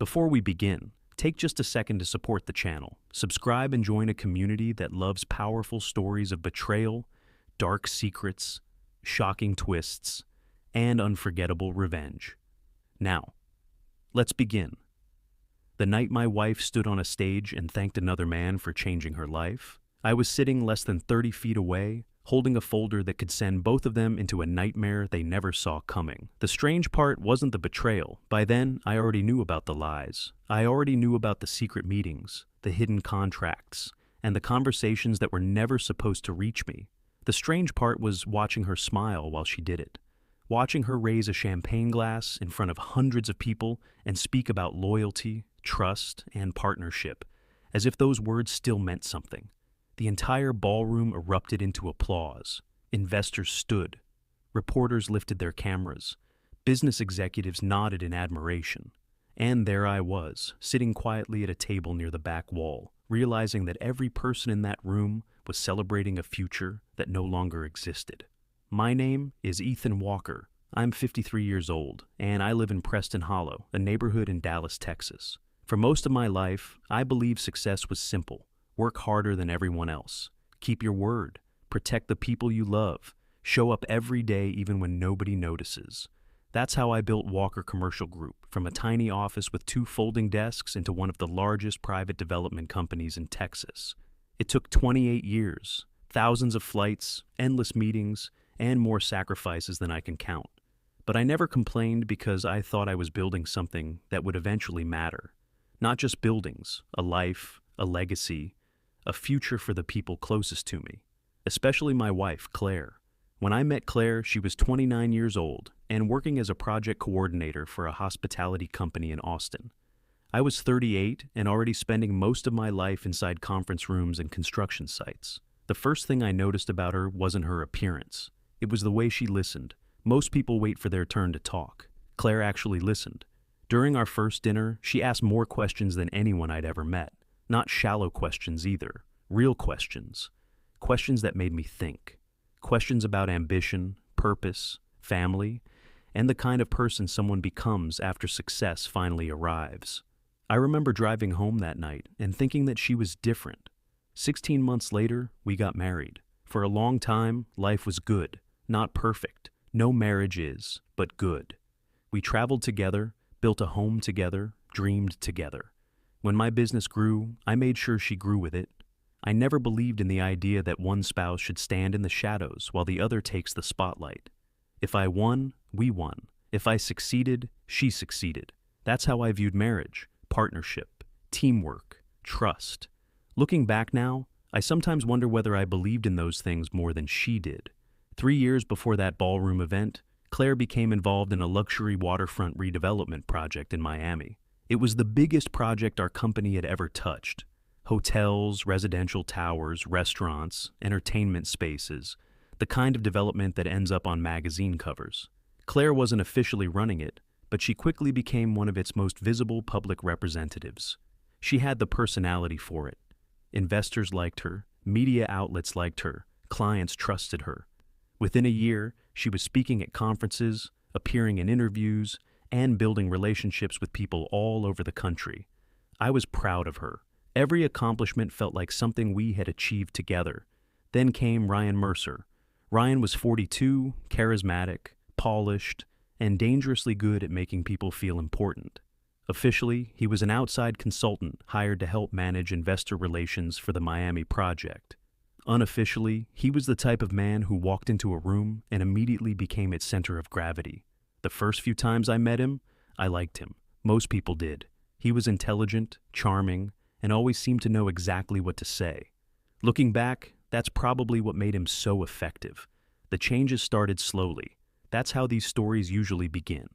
Before we begin, take just a second to support the channel. Subscribe and join a community that loves powerful stories of betrayal, dark secrets, shocking twists, and unforgettable revenge. Now, let's begin. The night my wife stood on a stage and thanked another man for changing her life, I was sitting less than 30 feet away, holding a folder that could send both of them into a nightmare they never saw coming. The strange part wasn't the betrayal. By then, I already knew about the lies. I already knew about the secret meetings, the hidden contracts, and the conversations that were never supposed to reach me. The strange part was watching her smile while she did it. Watching her raise a champagne glass in front of hundreds of people and speak about loyalty, trust, and partnership, as if those words still meant something. The entire ballroom erupted into applause. Investors stood. Reporters lifted their cameras. Business executives nodded in admiration. And there I was, sitting quietly at a table near the back wall, realizing that every person in that room was celebrating a future that no longer existed. My name is Ethan Walker. I'm 53 years old, and I live in Preston Hollow, a neighborhood in Dallas, Texas. For most of my life, I believed success was simple. Work harder than everyone else. Keep your word. Protect the people you love. Show up every day even when nobody notices. That's how I built Walker Commercial Group, from a tiny office with 2 folding desks into one of the largest private development companies in Texas. It took 28 years, thousands of flights, endless meetings, and more sacrifices than I can count. But I never complained because I thought I was building something that would eventually matter. Not just buildings, a life, a legacy, a future for the people closest to me, especially my wife, Claire. When I met Claire, she was 29 years old and working as a project coordinator for a hospitality company in Austin. I was 38 and already spending most of my life inside conference rooms and construction sites. The first thing I noticed about her wasn't her appearance. It was the way she listened. Most people wait for their turn to talk. Claire actually listened. During our first dinner, she asked more questions than anyone I'd ever met. Not shallow questions either, real questions. Questions that made me think. Questions about ambition, purpose, family, and the kind of person someone becomes after success finally arrives. I remember driving home that night and thinking that she was different. 16 months later, we got married. For a long time, life was good, not perfect. No marriage is, but good. We traveled together, built a home together, dreamed together. When my business grew, I made sure she grew with it. I never believed in the idea that one spouse should stand in the shadows while the other takes the spotlight. If I won, we won. If I succeeded, she succeeded. That's how I viewed marriage, partnership, teamwork, trust. Looking back now, I sometimes wonder whether I believed in those things more than she did. 3 years before that ballroom event, Claire became involved in a luxury waterfront redevelopment project in Miami. It was the biggest project our company had ever touched. Hotels, residential towers, restaurants, entertainment spaces, the kind of development that ends up on magazine covers. Claire wasn't officially running it, but she quickly became one of its most visible public representatives. She had the personality for it. Investors liked her, media outlets liked her, clients trusted her. Within a year, she was speaking at conferences, appearing in interviews, and building relationships with people all over the country. I was proud of her. Every accomplishment felt like something we had achieved together. Then came Ryan Mercer. Ryan was 42, charismatic, polished, and dangerously good at making people feel important. Officially, he was an outside consultant hired to help manage investor relations for the Miami project. Unofficially, he was the type of man who walked into a room and immediately became its center of gravity. The first few times I met him, I liked him. Most people did. He was intelligent, charming, and always seemed to know exactly what to say. Looking back, that's probably what made him so effective. The changes started slowly. That's how these stories usually begin.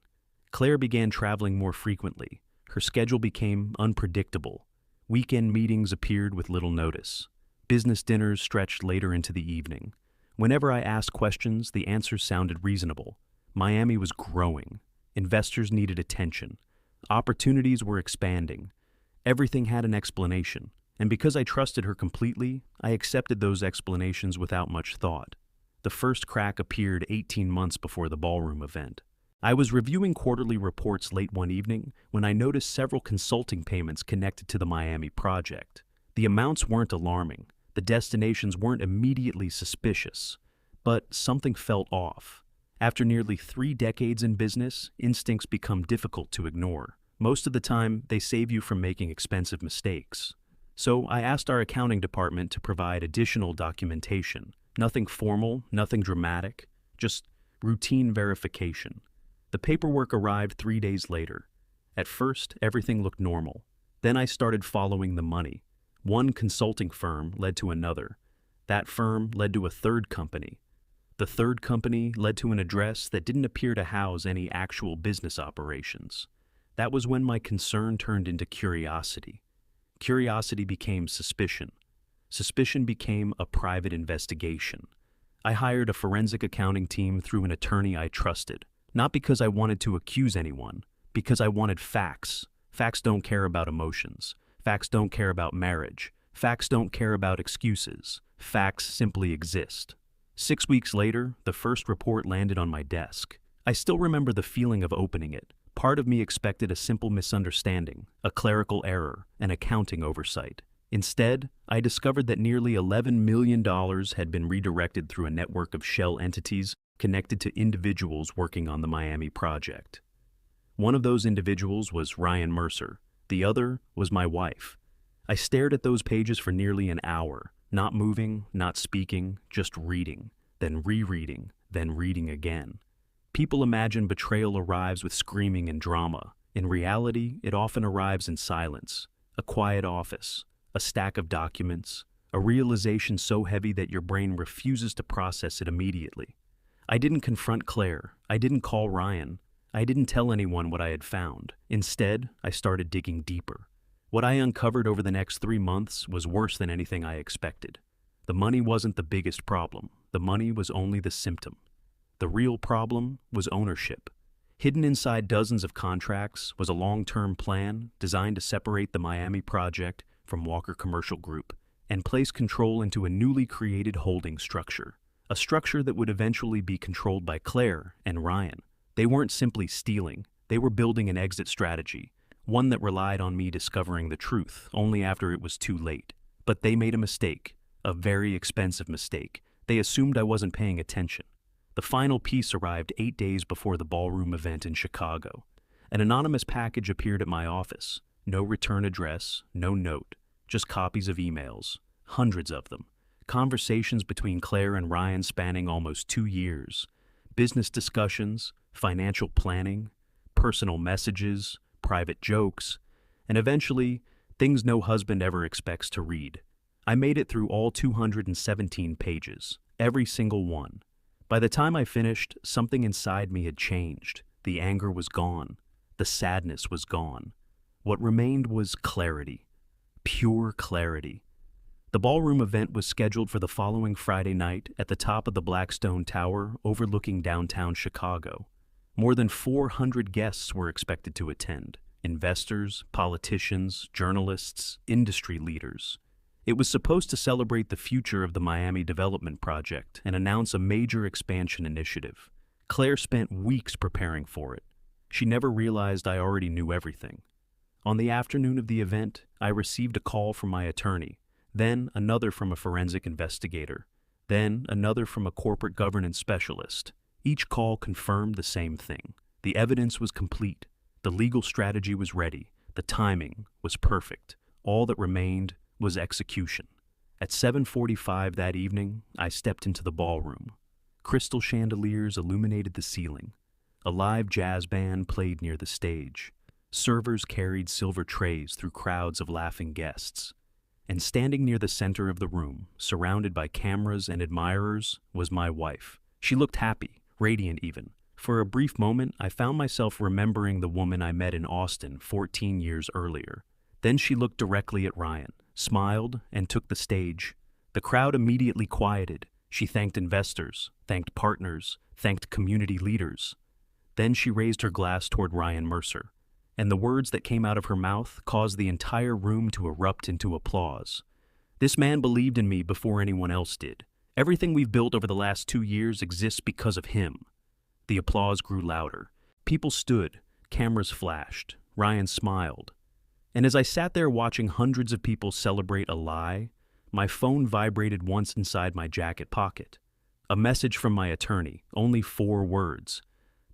Claire began traveling more frequently. Her schedule became unpredictable. Weekend meetings appeared with little notice. Business dinners stretched later into the evening. Whenever I asked questions, the answers sounded reasonable. Miami was growing. Investors needed attention. Opportunities were expanding. Everything had an explanation, and because I trusted her completely, I accepted those explanations without much thought. The first crack appeared 18 months before the ballroom event. I was reviewing quarterly reports late one evening when I noticed several consulting payments connected to the Miami project. The amounts weren't alarming, the destinations weren't immediately suspicious, but something felt off. After nearly 3 decades in business, instincts become difficult to ignore. Most of the time, they save you from making expensive mistakes. So I asked our accounting department to provide additional documentation. Nothing formal, nothing dramatic, just routine verification. The paperwork arrived 3 days later. At first, everything looked normal. Then I started following the money. One consulting firm led to another. That firm led to a third company. The third company led to an address that didn't appear to house any actual business operations. That was when my concern turned into curiosity. Curiosity became suspicion. Suspicion became a private investigation. I hired a forensic accounting team through an attorney I trusted. Not because I wanted to accuse anyone, because I wanted facts. Facts don't care about emotions. Facts don't care about marriage. Facts don't care about excuses. Facts simply exist. 6 weeks later, the first report landed on my desk. I still remember the feeling of opening it. Part of me expected a simple misunderstanding, a clerical error, an accounting oversight. Instead, I discovered that nearly $11 million had been redirected through a network of shell entities connected to individuals working on the Miami project. One of those individuals was Ryan Mercer. The other was my wife. I stared at those pages for nearly an hour, not moving, not speaking, just reading, then rereading, then reading again. People imagine betrayal arrives with screaming and drama. In reality, it often arrives in silence, a quiet office, a stack of documents, a realization so heavy that your brain refuses to process it immediately. I didn't confront Claire. I didn't call Ryan. I didn't tell anyone what I had found. Instead, I started digging deeper. What I uncovered over the next 3 months was worse than anything I expected. The money wasn't the biggest problem. The money was only the symptom. The real problem was ownership. Hidden inside dozens of contracts was a long-term plan designed to separate the Miami project from Walker Commercial Group and place control into a newly created holding structure. A structure that would eventually be controlled by Claire and Ryan. They weren't simply stealing, they were building an exit strategy, one that relied on me discovering the truth only after it was too late. But they made a mistake, a very expensive mistake. They assumed I wasn't paying attention. The final piece arrived 8 days before the ballroom event in Chicago. An anonymous package appeared at my office. No return address, no note, just copies of emails, hundreds of them. Conversations between Claire and Ryan spanning almost 2 years. Business discussions, financial planning, personal messages, private jokes, and eventually, things no husband ever expects to read. I made it through all 217 pages, every single one. By the time I finished, something inside me had changed. The anger was gone. The sadness was gone. What remained was clarity. Pure clarity. The ballroom event was scheduled for the following Friday night at the top of the Blackstone Tower overlooking downtown Chicago. More than 400 guests were expected to attend. Investors, politicians, journalists, industry leaders. It was supposed to celebrate the future of the Miami development project and announce a major expansion initiative. Claire spent weeks preparing for it. She never realized I already knew everything. On the afternoon of the event, I received a call from my attorney, then another from a forensic investigator, then another from a corporate governance specialist. Each call confirmed the same thing. The evidence was complete. The legal strategy was ready. The timing was perfect. All that remained was execution. At 7:45 that evening, I stepped into the ballroom. Crystal chandeliers illuminated the ceiling. A live jazz band played near the stage. Servers carried silver trays through crowds of laughing guests. And standing near the center of the room, surrounded by cameras and admirers, was my wife. She looked happy, radiant even. For a brief moment, I found myself remembering the woman I met in Austin 14 years earlier. Then she looked directly at Ryan, smiled, and took the stage. The crowd immediately quieted. She thanked investors, thanked partners, thanked community leaders. Then she raised her glass toward Ryan Mercer, and the words that came out of her mouth caused the entire room to erupt into applause. This man believed in me before anyone else did. Everything we've built over the last 2 years exists because of him. The applause grew louder. People stood, cameras flashed, Ryan smiled. And as I sat there watching hundreds of people celebrate a lie, my phone vibrated once inside my jacket pocket. A message from my attorney, only 4 words.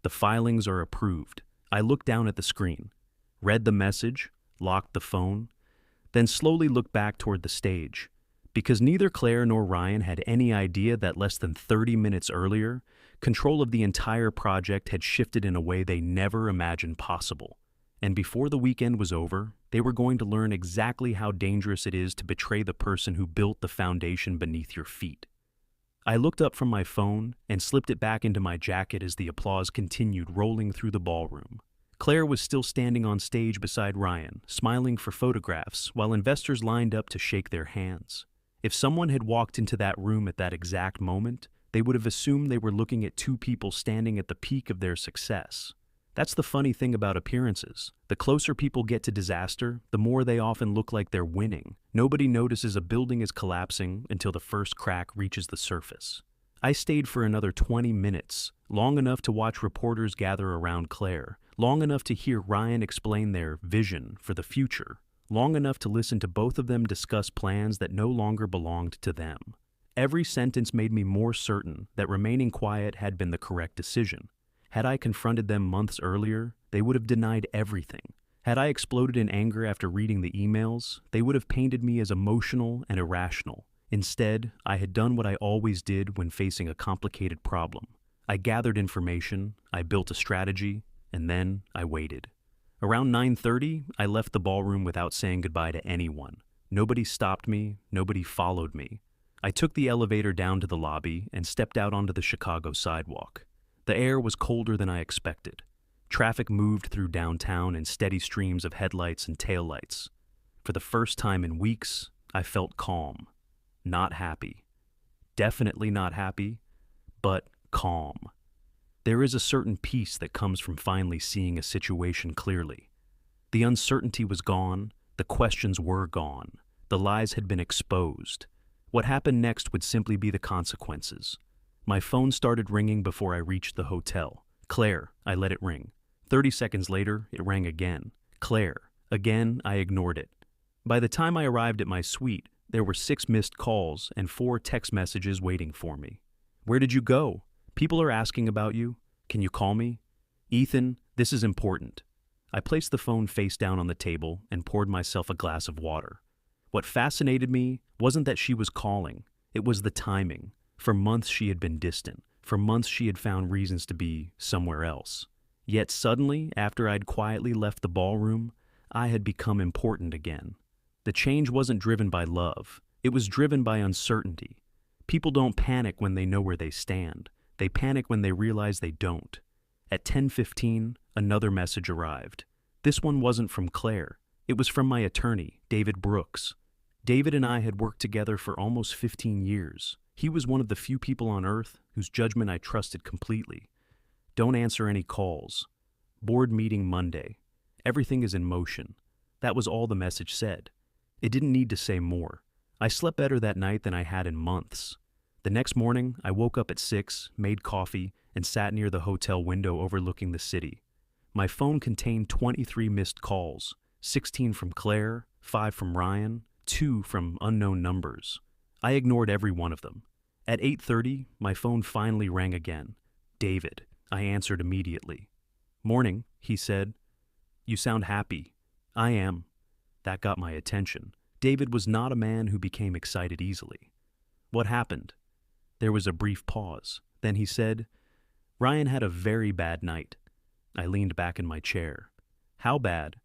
The filings are approved. I looked down at the screen, read the message, locked the phone, then slowly looked back toward the stage. Because neither Claire nor Ryan had any idea that less than 30 minutes earlier, control of the entire project had shifted in a way they never imagined possible. And before the weekend was over, they were going to learn exactly how dangerous it is to betray the person who built the foundation beneath your feet. I looked up from my phone and slipped it back into my jacket as the applause continued rolling through the ballroom. Claire was still standing on stage beside Ryan, smiling for photographs, while investors lined up to shake their hands. If someone had walked into that room at that exact moment, they would have assumed they were looking at 2 people standing at the peak of their success. That's the funny thing about appearances. The closer people get to disaster, the more they often look like they're winning. Nobody notices a building is collapsing until the first crack reaches the surface. I stayed for another 20 minutes, long enough to watch reporters gather around Claire, long enough to hear Ryan explain their vision for the future, long enough to listen to both of them discuss plans that no longer belonged to them. Every sentence made me more certain that remaining quiet had been the correct decision. Had I confronted them months earlier, they would have denied everything. Had I exploded in anger after reading the emails, they would have painted me as emotional and irrational. Instead, I had done what I always did when facing a complicated problem. I gathered information, I built a strategy, and then I waited. Around 9:30, I left the ballroom without saying goodbye to anyone. Nobody stopped me, nobody followed me. I took the elevator down to the lobby and stepped out onto the Chicago sidewalk. The air was colder than I expected. Traffic moved through downtown in steady streams of headlights and taillights. For the first time in weeks, I felt calm. Not happy. Definitely not happy, but calm. There is a certain peace that comes from finally seeing a situation clearly. The uncertainty was gone, the questions were gone, the lies had been exposed. What happened next would simply be the consequences. My phone started ringing before I reached the hotel. Claire, I let it ring. 30 seconds later, it rang again. Claire. Again, I ignored it. By the time I arrived at my suite, there were 6 missed calls and 4 text messages waiting for me. Where did you go? People are asking about you. Can you call me? Ethan, this is important. I placed the phone face down on the table and poured myself a glass of water. What fascinated me wasn't that she was calling. It was the timing. For months she had been distant. For months she had found reasons to be somewhere else. Yet suddenly, after I'd quietly left the ballroom, I had become important again. The change wasn't driven by love. It was driven by uncertainty. People don't panic when they know where they stand. They panic when they realize they don't. At 10:15, another message arrived. This one wasn't from Claire. It was from my attorney, David Brooks. David and I had worked together for almost 15 years. He was one of the few people on earth whose judgment I trusted completely. Don't answer any calls. Board meeting Monday. Everything is in motion. That was all the message said. It didn't need to say more. I slept better that night than I had in months. The next morning, I woke up at 6, made coffee, and sat near the hotel window overlooking the city. My phone contained 23 missed calls, 16 from Claire, 5 from Ryan, 2 from unknown numbers. I ignored every one of them. At 8:30, my phone finally rang again. David. I answered immediately. Morning, he said. You sound happy. I am. That got my attention. David was not a man who became excited easily. What happened? There was a brief pause. Then he said, Ryan had a very bad night. I leaned back in my chair. How bad?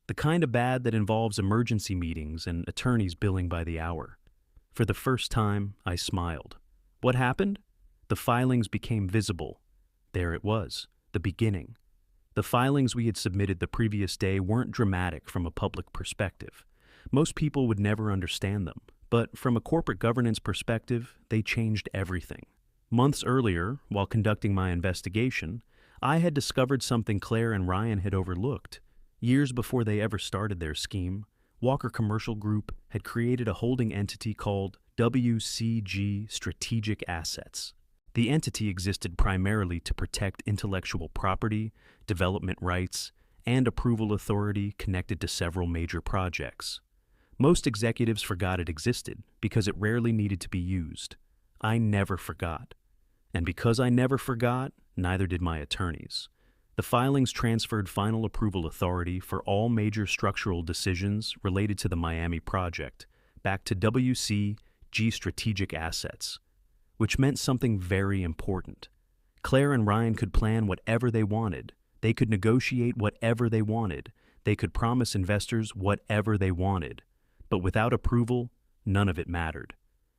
The kind of bad that involves emergency meetings and attorneys billing by the hour. For the first time, I smiled. What happened? The filings became visible. There it was, the beginning. The filings we had submitted the previous day weren't dramatic from a public perspective. Most people would never understand them, but from a corporate governance perspective, they changed everything. Months earlier, while conducting my investigation, I had discovered something Claire and Ryan had overlooked. Years before they ever started their scheme, Walker Commercial Group had created a holding entity called WCG Strategic Assets. The entity existed primarily to protect intellectual property, development rights, and approval authority connected to several major projects. Most executives forgot it existed because it rarely needed to be used. I never forgot. And because I never forgot, neither did my attorneys. The filings transferred final approval authority for all major structural decisions related to the Miami project back to WCG Strategic Assets, which meant something very important. Claire and Ryan could plan whatever they wanted. They could negotiate whatever they wanted. They could promise investors whatever they wanted. But without approval, none of it mattered.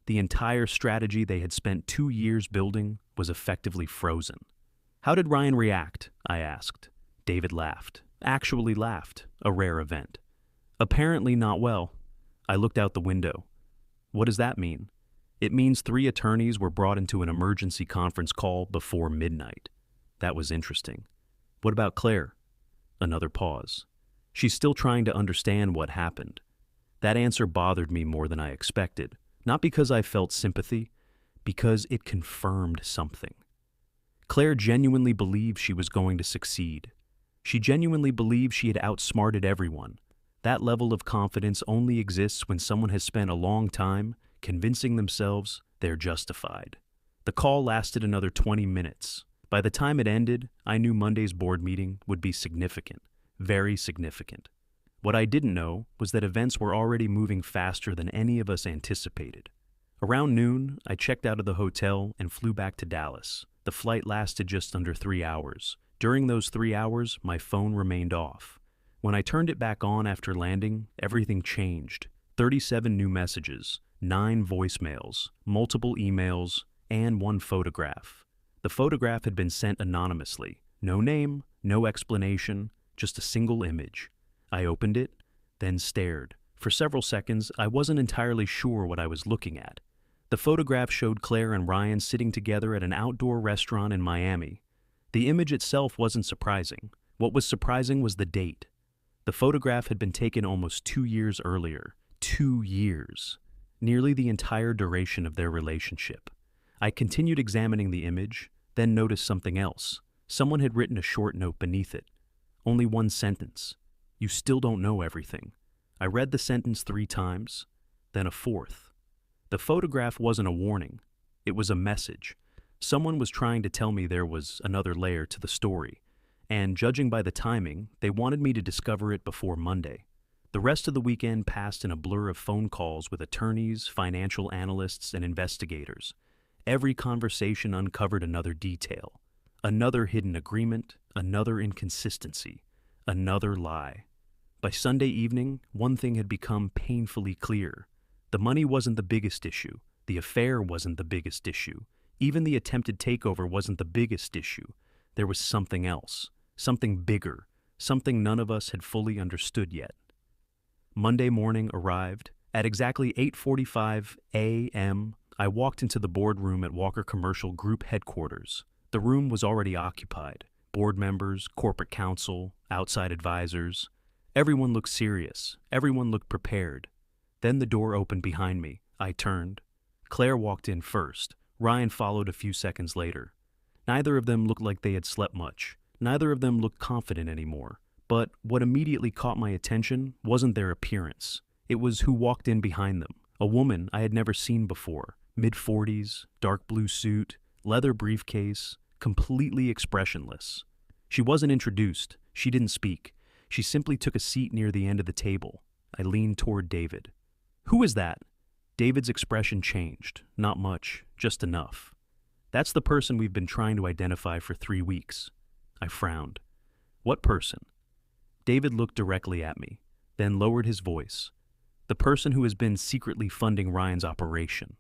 The entire strategy they had spent 2 years building was effectively frozen. How did Ryan react? I asked. David laughed. Actually laughed, a rare event. Apparently not well. I looked out the window. What does that mean? It means 3 attorneys were brought into an emergency conference call before midnight. That was interesting. What about Claire? Another pause. She's still trying to understand what happened. That answer bothered me more than I expected, not because I felt sympathy, because it confirmed something. Claire genuinely believed she was going to succeed. She genuinely believed she had outsmarted everyone. That level of confidence only exists when someone has spent a long time convincing themselves they're justified. The call lasted another 20 minutes. By the time it ended, I knew Monday's board meeting would be significant, very significant. What I didn't know was that events were already moving faster than any of us anticipated. Around noon, I checked out of the hotel and flew back to Dallas. The flight lasted just under 3 hours. During those 3 hours, my phone remained off. When I turned it back on after landing, everything changed. 37 new messages, 9 voicemails, multiple emails, and 1 photograph. The photograph had been sent anonymously. No name, no explanation, just a single image. I opened it, then stared. For several seconds, I wasn't entirely sure what I was looking at. The photograph showed Claire and Ryan sitting together at an outdoor restaurant in Miami. The image itself wasn't surprising. What was surprising was the date. The photograph had been taken almost 2 years earlier. 2 years. Nearly the entire duration of their relationship. I continued examining the image, then noticed something else. Someone had written a short note beneath it. Only 1 sentence. You still don't know everything. I read the sentence 3 times, then a 4th. The photograph wasn't a warning. It was a message. Someone was trying to tell me there was another layer to the story, and judging by the timing, they wanted me to discover it before Monday. The rest of the weekend passed in a blur of phone calls with attorneys, financial analysts, and investigators. Every conversation uncovered another detail, another hidden agreement, another inconsistency, another lie. By Sunday evening, one thing had become painfully clear. The money wasn't the biggest issue. The affair wasn't the biggest issue. Even the attempted takeover wasn't the biggest issue. There was something else, something bigger, something none of us had fully understood yet. Monday morning arrived. At exactly 8:45 a.m., I walked into the boardroom at Walker Commercial Group headquarters. The room was already occupied. Board members, corporate counsel, outside advisors. Everyone looked serious. Everyone looked prepared. Then the door opened behind me. I turned. Claire walked in first. Ryan followed a few seconds later. Neither of them looked like they had slept much. Neither of them looked confident anymore. But what immediately caught my attention wasn't their appearance. It was who walked in behind them. A woman I had never seen before. Mid-40s, dark blue suit, leather briefcase, completely expressionless. She wasn't introduced. She didn't speak. She simply took a seat near the end of the table. I leaned toward David. "Who is that?" David's expression changed. Not much, just enough. "That's the person we've been trying to identify for 3 weeks. I frowned. "What person?" David looked directly at me, then lowered his voice. "The person who has been secretly funding Ryan's operation."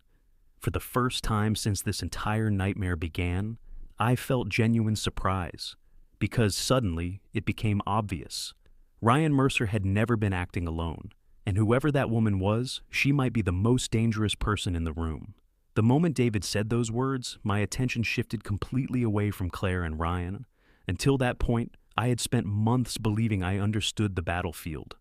For the first time since this entire nightmare began, I felt genuine surprise, because suddenly it became obvious. Ryan Mercer had never been acting alone, and whoever that woman was, she might be the most dangerous person in the room. The moment David said those words, my attention shifted completely away from Claire and Ryan. Until that point, I had spent months believing I understood the battlefield.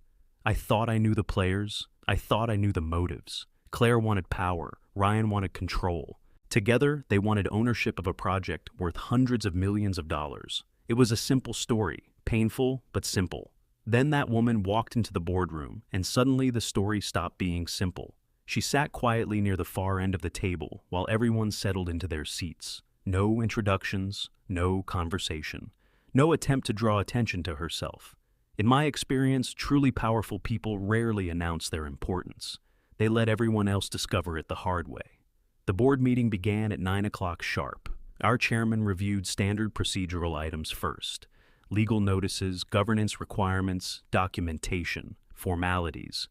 I thought I knew the players. I thought I knew the motives. Claire wanted power. Ryan wanted control. Together, they wanted ownership of a project worth hundreds of millions of dollars. It was a simple story, painful but simple. Then that woman walked into the boardroom, and suddenly the story stopped being simple. She sat quietly near the far end of the table while everyone settled into their seats. No introductions, no conversation, no attempt to draw attention to herself. In my experience, truly powerful people rarely announce their importance. They let everyone else discover it the hard way. The board meeting began at 9 o'clock sharp. Our chairman reviewed standard procedural items first: legal notices, governance requirements, documentation, formalities.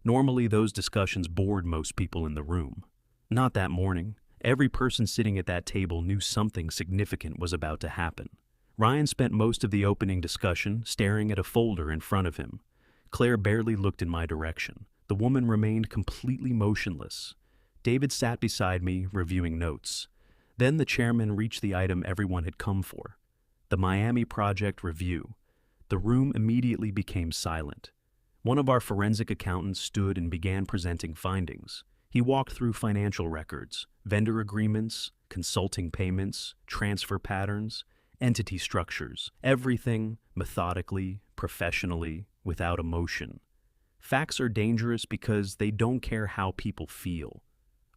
Normally, those discussions bored most people in the room. Not that morning. Every person sitting at that table knew something significant was about to happen. Ryan spent most of the opening discussion staring at a folder in front of him. Claire barely looked in my direction. The woman remained completely motionless. David sat beside me, reviewing notes. Then the chairman reached the item everyone had come for: the Miami Project review. The room immediately became silent. One of our forensic accountants stood and began presenting findings. He walked through financial records, vendor agreements, consulting payments, transfer patterns, entity structures, everything methodically, professionally, without emotion. Facts are dangerous because they don't care how people feel.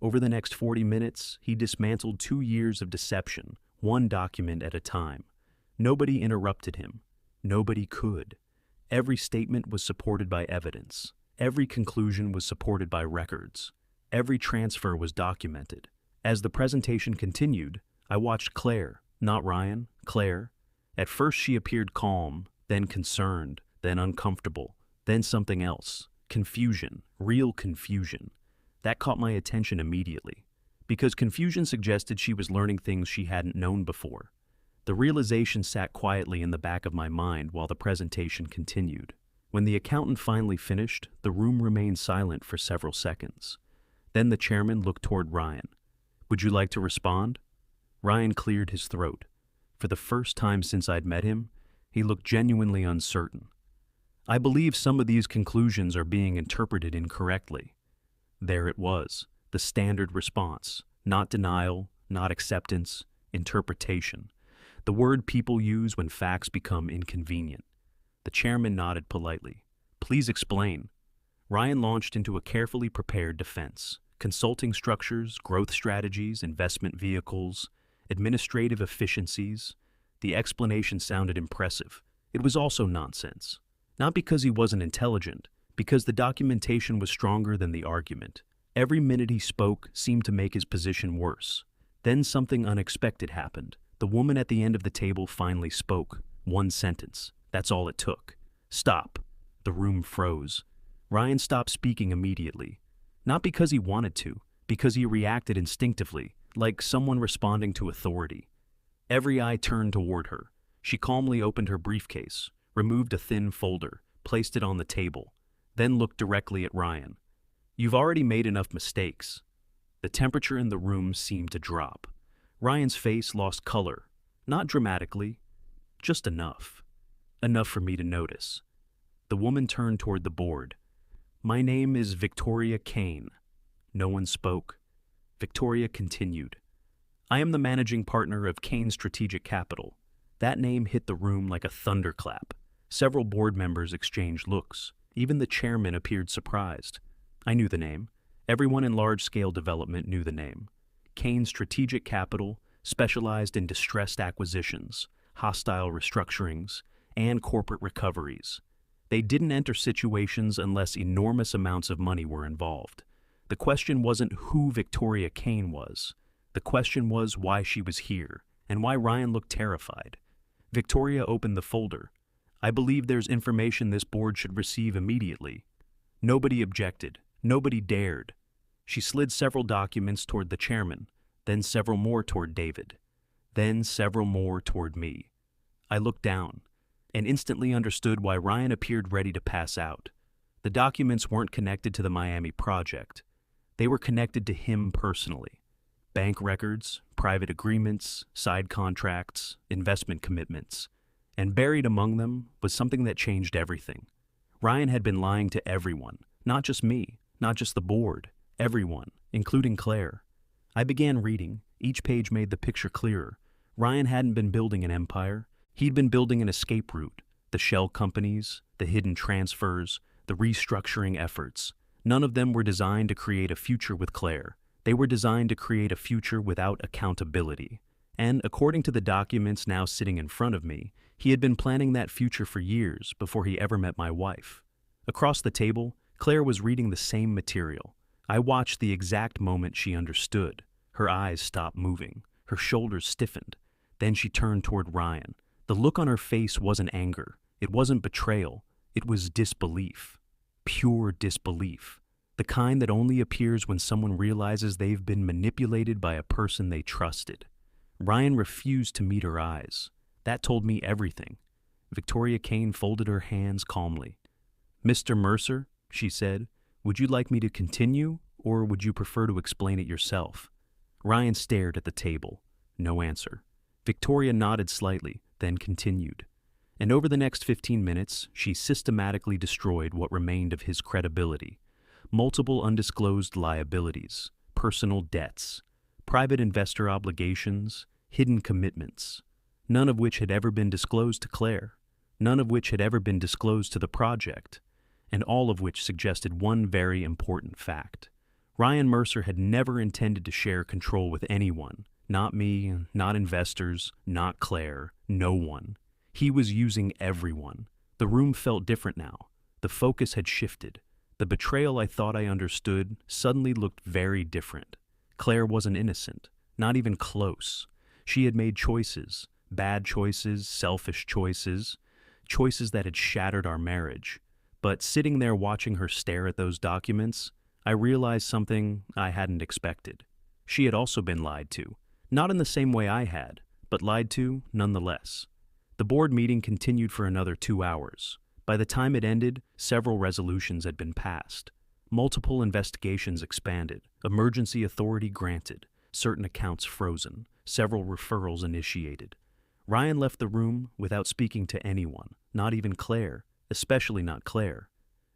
Over the next 40 minutes, he dismantled 2 years of deception, one document at a time. Nobody interrupted him. Nobody could. Every statement was supported by evidence. Every conclusion was supported by records. Every transfer was documented. As the presentation continued, I watched Claire, not Ryan, Claire. At first she appeared calm, then concerned, then uncomfortable, then something else. Confusion, real confusion. That caught my attention immediately, because confusion suggested she was learning things she hadn't known before. The realization sat quietly in the back of my mind while the presentation continued. When the accountant finally finished, the room remained silent for several seconds. Then the chairman looked toward Ryan. "Would you like to respond?" Ryan cleared his throat. For the first time since I'd met him, he looked genuinely uncertain. "I believe some of these conclusions are being interpreted incorrectly." There it was, the standard response. Not denial, not acceptance, interpretation. The word people use when facts become inconvenient. The chairman nodded politely. "Please explain." Ryan launched into a carefully prepared defense. Consulting structures, growth strategies, investment vehicles, administrative efficiencies. The explanation sounded impressive. It was also nonsense. Not because he wasn't intelligent, because the documentation was stronger than the argument. Every minute he spoke seemed to make his position worse. Then something unexpected happened. The woman at the end of the table finally spoke. One sentence. That's all it took. "Stop." The room froze. Ryan stopped speaking immediately. Not because he wanted to, because he reacted instinctively, like someone responding to authority. Every eye turned toward her. She calmly opened her briefcase, removed a thin folder, placed it on the table, then looked directly at Ryan. "You've already made enough mistakes." The temperature in the room seemed to drop. Ryan's face lost color, not dramatically, just enough. Enough for me to notice. The woman turned toward the board. "My name is Victoria Kane." No one spoke. Victoria continued. "I am the managing partner of Kane Strategic Capital." That name hit the room like a thunderclap. Several board members exchanged looks. Even the chairman appeared surprised. I knew the name. Everyone in large-scale development knew the name. Kane Strategic Capital specialized in distressed acquisitions, hostile restructurings, and corporate recoveries. They didn't enter situations unless enormous amounts of money were involved. The question wasn't who Victoria Kane was. The question was why she was here, and why Ryan looked terrified. Victoria opened the folder. "I believe there's information this board should receive immediately." Nobody objected. Nobody dared. She slid several documents toward the chairman, then several more toward David, then several more toward me. I looked down and instantly understood why Ryan appeared ready to pass out. The documents weren't connected to the Miami project. They were connected to him personally. Bank records, private agreements, side contracts, investment commitments. And buried among them was something that changed everything. Ryan had been lying to everyone, not just me, not just the board, everyone, including Claire. I began reading. Each page made the picture clearer. Ryan hadn't been building an empire. He'd been building an escape route. The shell companies, the hidden transfers, the restructuring efforts. None of them were designed to create a future with Claire. They were designed to create a future without accountability. And according to the documents now sitting in front of me, he had been planning that future for years before he ever met my wife. Across the table, Claire was reading the same material. I watched the exact moment she understood. Her eyes stopped moving. Her shoulders stiffened. Then she turned toward Ryan. The look on her face wasn't anger. It wasn't betrayal. It was disbelief. Pure disbelief. The kind that only appears when someone realizes they've been manipulated by a person they trusted. Ryan refused to meet her eyes. That told me everything. Victoria Kane folded her hands calmly. "Mr. Mercer," she said, "would you like me to continue, or would you prefer to explain it yourself?" Ryan stared at the table. No answer. Victoria nodded slightly, then continued. And over the next 15 minutes, she systematically destroyed what remained of his credibility. Multiple undisclosed liabilities, personal debts, private investor obligations, hidden commitments, none of which had ever been disclosed to Claire, none of which had ever been disclosed to the project, and all of which suggested one very important fact. Ryan Mercer had never intended to share control with anyone. Not me, not investors, not Claire, no one. He was using everyone. The room felt different now. The focus had shifted. The betrayal I thought I understood suddenly looked very different. Claire wasn't innocent, not even close. She had made choices, bad choices, selfish choices, choices that had shattered our marriage. But sitting there watching her stare at those documents, I realized something I hadn't expected. She had also been lied to. Not in the same way I had, but lied to nonetheless. The board meeting continued for another 2 hours. By the time it ended, several resolutions had been passed. Multiple investigations expanded, emergency authority granted, certain accounts frozen, several referrals initiated. Ryan left the room without speaking to anyone, not even Claire, especially not Claire.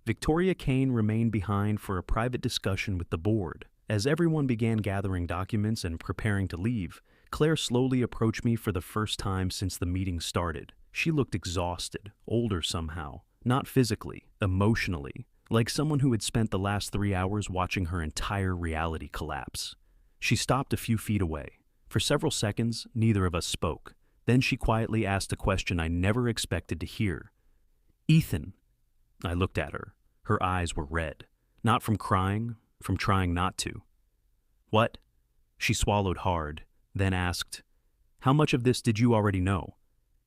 Victoria Kane remained behind for a private discussion with the board. As everyone began gathering documents and preparing to leave, Claire slowly approached me for the first time since the meeting started. She looked exhausted, older somehow, not physically, emotionally, like someone who had spent the last 3 hours watching her entire reality collapse. She stopped a few feet away. For several seconds, neither of us spoke. Then she quietly asked a question I never expected to hear. "Ethan." I looked at her. Her eyes were red. Not from crying, from trying not to. "What?" She swallowed hard, then asked, "How much of this did you already know?"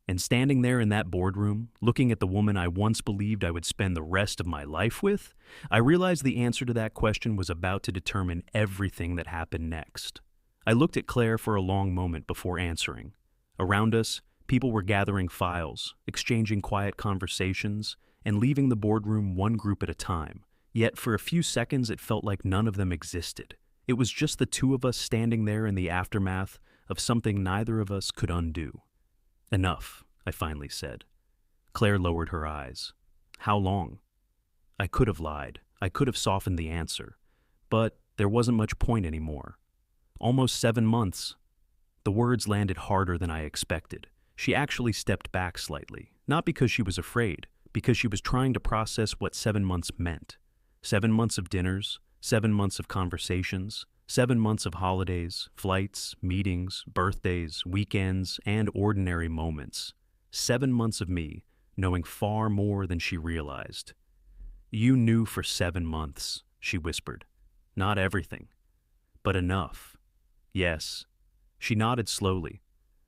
And standing there in that boardroom, looking at the woman I once believed I would spend the rest of my life with, I realized the answer to that question was about to determine everything that happened next. I looked at Claire for a long moment before answering. Around us, people were gathering files, exchanging quiet conversations, and leaving the boardroom one group at a time. Yet for a few seconds it felt like none of them existed. It was just the two of us standing there in the aftermath of something neither of us could undo. "Enough," I finally said. Claire lowered her eyes. "How long?" I could have lied. I could have softened the answer. But there wasn't much point anymore. "Almost 7 months." The words landed harder than I expected. She actually stepped back slightly, not because she was afraid, because she was trying to process what 7 months meant. 7 months of dinners, 7 months of conversations, 7 months of holidays, flights, meetings, birthdays, weekends, and ordinary moments. 7 months of me knowing far more than she realized. "You knew for 7 months," she whispered. "Not everything, but enough." "Yes." She nodded slowly.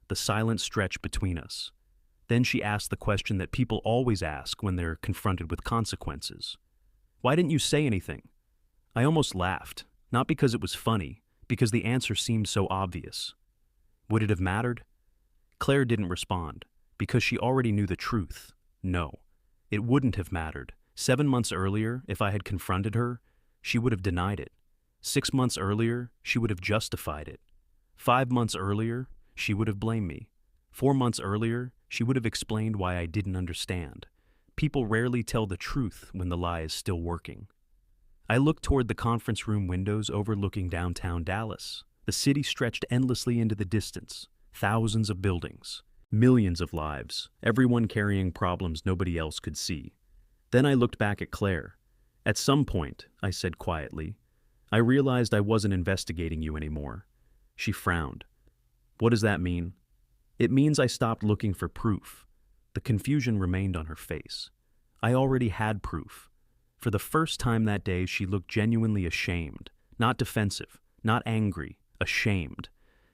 The silence stretched between us. Then she asked the question that people always ask when they're confronted with consequences. "Why didn't you say anything?" I almost laughed, not because it was funny, because the answer seemed so obvious. Would it have mattered? Claire didn't respond, because she already knew the truth. No, it wouldn't have mattered. 7 months earlier, if I had confronted her, she would have denied it. 6 months earlier, she would have justified it. 5 months earlier, she would have blamed me. 4 months earlier, she would have explained why I didn't understand. People rarely tell the truth when the lie is still working. I looked toward the conference room windows overlooking downtown Dallas. The city stretched endlessly into the distance, thousands of buildings, millions of lives, everyone carrying problems nobody else could see. Then I looked back at Claire. At some point, I said quietly, I realized I wasn't investigating you anymore. She frowned. What does that mean? It means I stopped looking for proof. The confusion remained on her face. I already had proof. For the first time that day, she looked genuinely ashamed, not defensive, not angry, ashamed.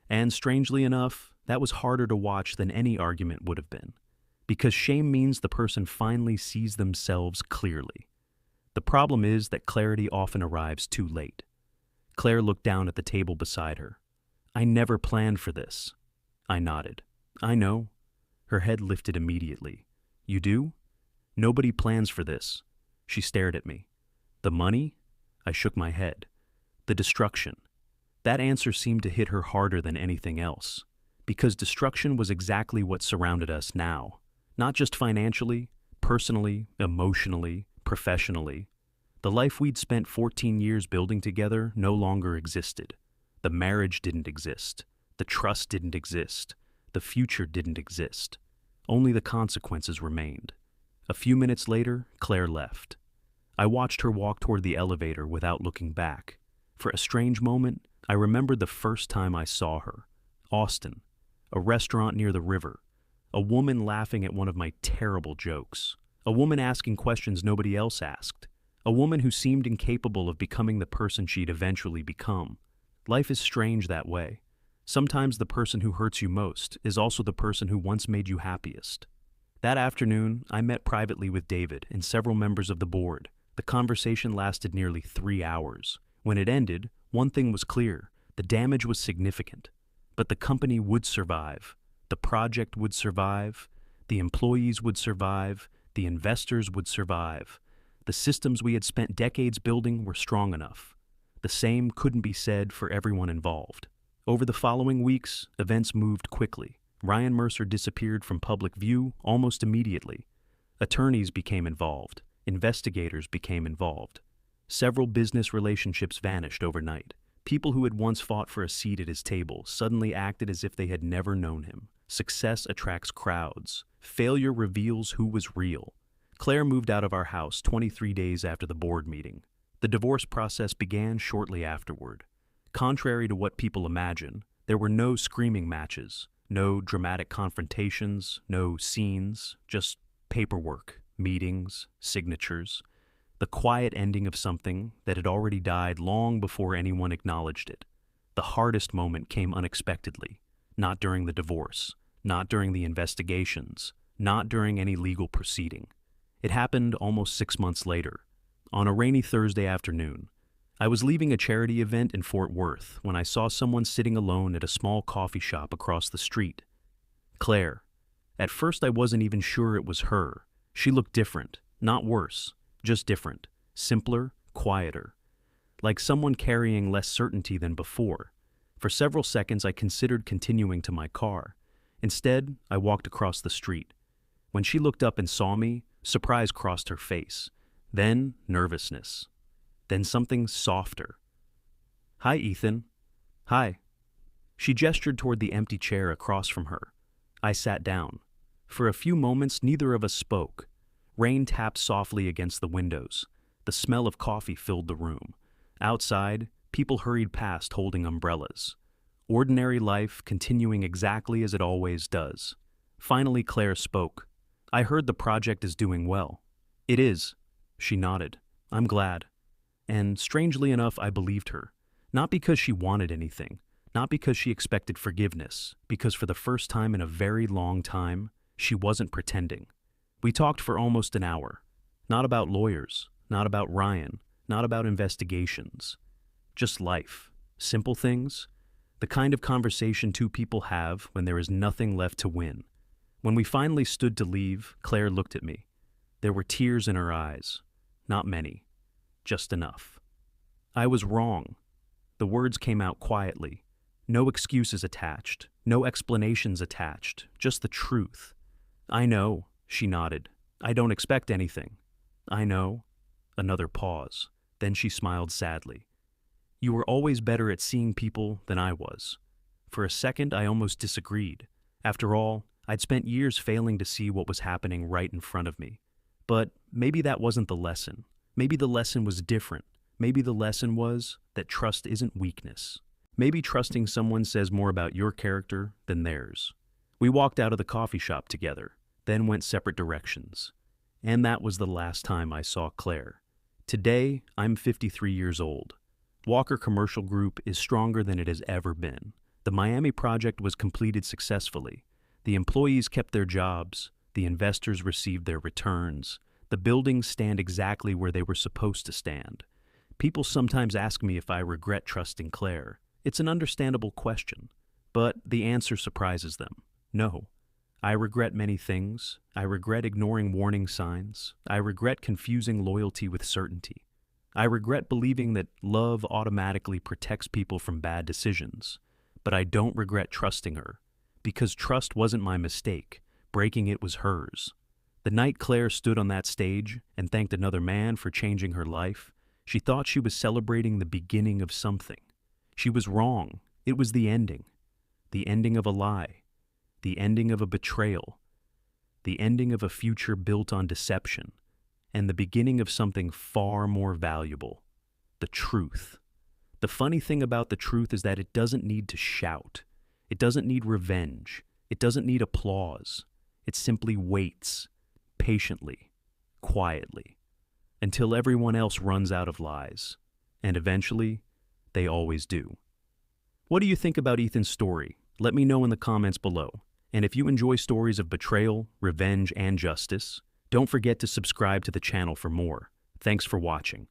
And strangely enough, that was harder to watch than any argument would have been. Because shame means the person finally sees themselves clearly. The problem is that clarity often arrives too late. Claire looked down at the table beside her. I never planned for this. I nodded. I know. Her head lifted immediately. You do? Nobody plans for this. She stared at me. The money? I shook my head. The destruction. That answer seemed to hit her harder than anything else. Because destruction was exactly what surrounded us now. Not just financially, personally, emotionally, professionally. The life we'd spent 14 years building together no longer existed. The marriage didn't exist. The trust didn't exist. The future didn't exist. Only the consequences remained. A few minutes later, Claire left. I watched her walk toward the elevator without looking back. For a strange moment, I remembered the first time I saw her. Austin, a restaurant near the river. A woman laughing at one of my terrible jokes. A woman asking questions nobody else asked. A woman who seemed incapable of becoming the person she'd eventually become. Life is strange that way. Sometimes the person who hurts you most is also the person who once made you happiest. That afternoon, I met privately with David and several members of the board. The conversation lasted nearly 3 hours. When it ended, one thing was clear. The damage was significant. But the company would survive. The project would survive. The employees would survive. The investors would survive. The systems we had spent decades building were strong enough. The same couldn't be said for everyone involved. Over the following weeks, events moved quickly. Ryan Mercer disappeared from public view almost immediately. Attorneys became involved. Investigators became involved. Several business relationships vanished overnight. People who had once fought for a seat at his table suddenly acted as if they had never known him. Success attracts crowds. Failure reveals who was real. Claire moved out of our house 23 days after the board meeting. The divorce process began shortly afterward. Contrary to what people imagine, there were no screaming matches, no dramatic confrontations, no scenes, just paperwork, meetings, signatures. The quiet ending of something that had already died long before anyone acknowledged it. The hardest moment came unexpectedly, not during the divorce, not during the investigations, not during any legal proceeding. It happened almost 6 months later, on a rainy Thursday afternoon. I was leaving a charity event in Fort Worth when I saw someone sitting alone at a small coffee shop across the street. Claire. At first I wasn't even sure it was her. She looked different, not worse, just different, simpler, quieter. Like someone carrying less certainty than before. For several seconds I considered continuing to my car. Instead, I walked across the street. When she looked up and saw me, surprise crossed her face. Then nervousness. Then something softer. Hi, Ethan. Hi. She gestured toward the empty chair across from her. I sat down. For a few moments, neither of us spoke. Rain tapped softly against the windows. The smell of coffee filled the room. Outside, people hurried past holding umbrellas. Ordinary life continuing exactly as it always does. Finally, Claire spoke. I heard the project is doing well. It is. She nodded. I'm glad. And strangely enough, I believed her. Not because she wanted anything, not because she expected forgiveness, because for the first time in a very long time, she wasn't pretending. We talked for almost an hour. Not about lawyers, not about Ryan, not about investigations. Just life. Simple things. The kind of conversation two people have when there is nothing left to win. When we finally stood to leave, Claire looked at me. There were tears in her eyes. Not many. Just enough. I was wrong. The words came out quietly. No excuses attached. No explanations attached. Just the truth. I know, she nodded. I don't expect anything. I know. Another pause. Then she smiled sadly. You were always better at seeing people than I was." For a second, I almost disagreed. After all, I'd spent years failing to see what was happening right in front of me. But maybe that wasn't the lesson. Maybe the lesson was different. Maybe the lesson was that trust isn't weakness. Maybe trusting someone says more about your character than theirs. We walked out of the coffee shop together, then went separate directions. And that was the last time I saw Claire. Today, I'm 53 years old. Walker Commercial Group is stronger than it has ever been. The Miami project was completed successfully. The employees kept their jobs. The investors received their returns. The buildings stand exactly where they were supposed to stand. People sometimes ask me if I regret trusting Claire. It's an understandable question, but the answer surprises them. No. I regret many things. I regret ignoring warning signs. I regret confusing loyalty with certainty. I regret believing that love automatically protects people from bad decisions. But I don't regret trusting her, because trust wasn't my mistake. Breaking it was hers. The night Claire stood on that stage and thanked another man for changing her life, she thought she was celebrating the beginning of something. She was wrong. It was the ending. The ending of a lie. The ending of a betrayal. The ending of a future built on deception. And the beginning of something far more valuable. The truth. The funny thing about the truth is that it doesn't need to shout. It doesn't need revenge. It doesn't need applause. It simply waits, patiently, quietly, until everyone else runs out of lies. And eventually, they always do. What do you think about Ethan's story? Let me know in the comments below. And if you enjoy stories of betrayal, revenge, and justice, don't forget to subscribe to the channel for more. Thanks for watching.